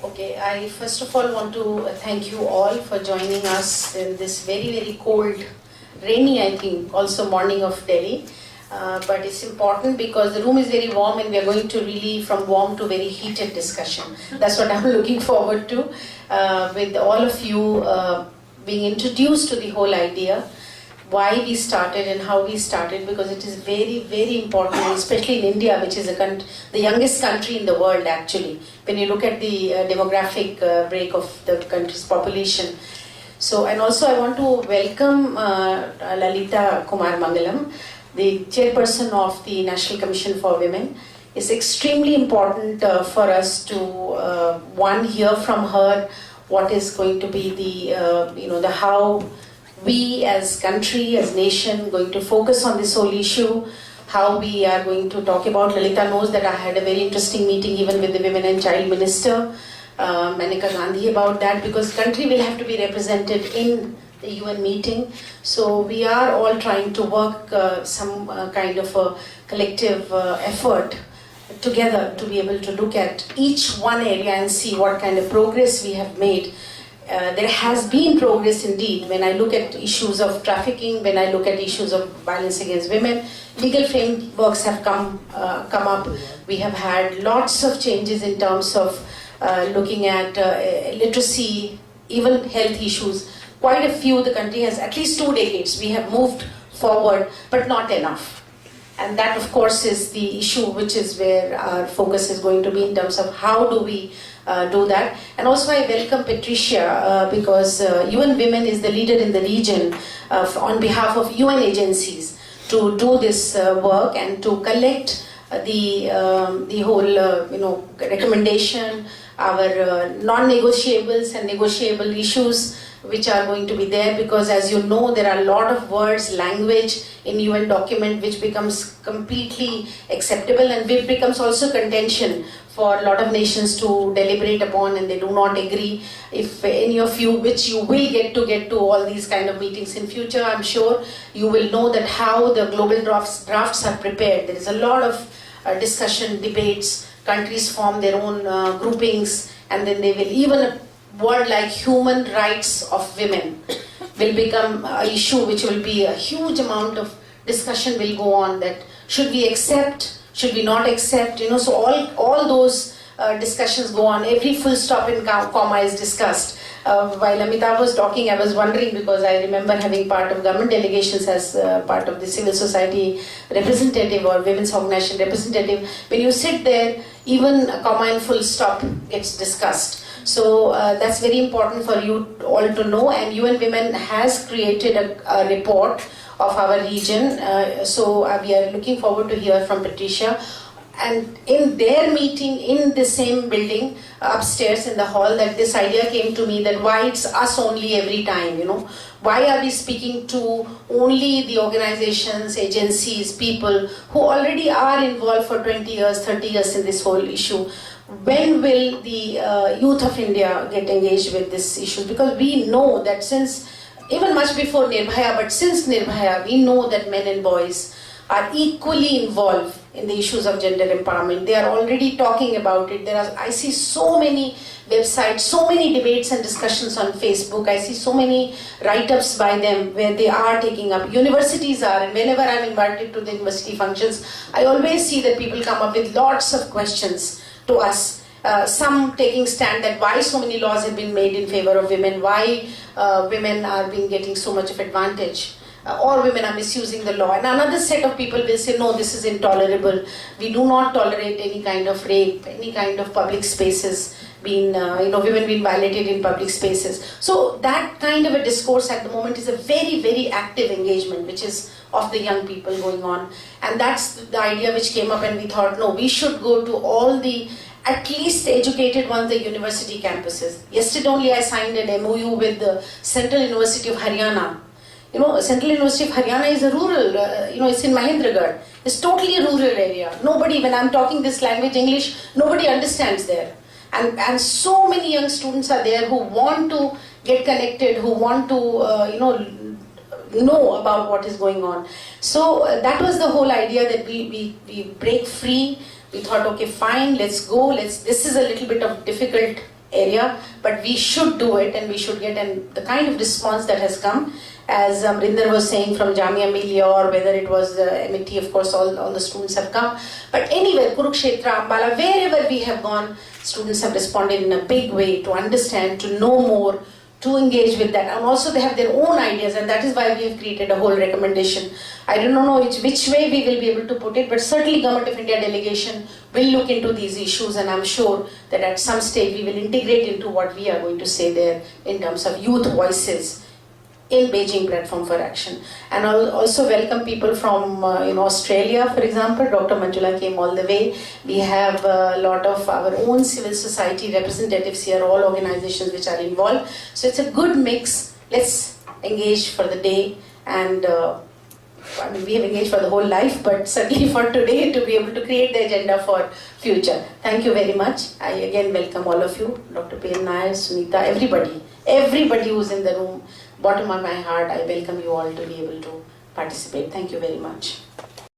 Okay, I first of all want to thank you all for joining us in this very, very cold, rainy, I think, also morning of Delhi. But it's important because the room is very warm and we are going to really from warm to very heated discussion. That's what I'm looking forward to with all of you being introduced to the whole idea, why we started and how we started, because it is very, very important, especially in India, which is the youngest country in the world actually, when you look at the demographic break of the country's population. So, and also I want to welcome Lalita Kumar Mangalam, the chairperson of the National Commission for Women. It's extremely important for us to, one, hear from her what is going to be the how we as country, as nation, going to focus on this whole issue, how we are going to talk about. Lalita knows that I had a very interesting meeting even with the Women and Child Minister, Maneka Gandhi, about that, because country will have to be represented in the UN meeting. So we are all trying to work some kind of a collective effort together to be able to look at each one area and see what kind of progress we have made. There has been progress indeed. When I look at issues of trafficking, when I look at issues of violence against women, legal frameworks have come up. We have had lots of changes in terms of looking at literacy, even health issues. Quite a few, the country has at least 2 decades. We have moved forward, but not enough. And that, of course, is the issue, which is where our focus is going to be in terms of how do we do that. And also I welcome Patricia because UN Women is the leader in the region on behalf of UN agencies to do this work and to collect the whole recommendation, our non-negotiables and negotiable issues which are going to be there, because as you know, there are a lot of words, language in UN document which becomes completely acceptable, and it becomes also contention for a lot of nations to deliberate upon, and they do not agree. If any of you, which you will get to all these kind of meetings in future, I'm sure you will know that how the global drafts are prepared. There is a lot of discussion, debates, countries form their own groupings, and then they will even word like human rights of women will become an issue which will be a huge amount of discussion will go on, that should we accept, should we not accept, so all those discussions go on. Every full stop and comma is discussed. While Amitabh was talking, I was wondering, because I remember having part of government delegations as part of the civil society representative or women's organization representative. When you sit there, even a comma and full stop gets discussed. So that's very important for you all to know. And UN Women has created a report of our region. So we are looking forward to hear from Patricia. And in their meeting in the same building upstairs in the hall, that this idea came to me, that why it's us only every time, why are we speaking to only the organizations, agencies, people who already are involved for 20 years, 30 years in this whole issue? When will the youth of India get engaged with this issue? Because we know that since, even much before Nirbhaya, but since Nirbhaya, we know that men and boys are equally involved in the issues of gender empowerment. They are already talking about it. I see so many websites, so many debates and discussions on Facebook. I see so many write-ups by them where they are taking up. Universities are, and whenever I'm invited to the university functions, I always see that people come up with lots of questions to us. Some taking stand that why so many laws have been made in favor of women, why women are being getting so much of advantage. Or women are misusing the law. And another set of people will say, no, this is intolerable. We do not tolerate any kind of rape, any kind of public spaces being, women being violated in public spaces. So that kind of a discourse at the moment is a very, very active engagement, which is of the young people going on. And that's the idea which came up, and we thought, no, we should go to all the at least educated ones, the university campuses. Yesterday only I signed an MOU with the Central University of Haryana. Central University of Haryana is a rural, it's in Mahendragarh. It's totally a rural area. Nobody, when I'm talking this language, English, nobody understands there. And so many young students are there who want to get connected, who want to, know about what is going on. So that was the whole idea, that we break free. We thought, okay, fine, let's go. This is a little bit of difficult area, but we should do it and we should get, and the kind of response that has come, as Rinder was saying, from Jamia Millia, or whether it was MIT, of course, all the students have come. But anywhere, Kurukshetra, Ambala, wherever we have gone, students have responded in a big way to understand, to know more, to engage with that. And also they have their own ideas, and that is why we have created a whole recommendation. I don't know which way we will be able to put it, but certainly Government of India delegation will look into these issues, and I'm sure that at some stage we will integrate into what we are going to say there in terms of youth voices in Beijing Platform for Action. And I'll also welcome people from Australia, for example. Dr. Manjula came all the way. We have a lot of our own civil society representatives here, all organizations which are involved. So it's a good mix. Let's engage for the day, and we have engaged for the whole life, but certainly for today, to be able to create the agenda for future. Thank you very much. I again welcome all of you, Dr. P.N. Nair, Sunita, everybody who's in the room. Bottom of my heart, I welcome you all to be able to participate. Thank you very much.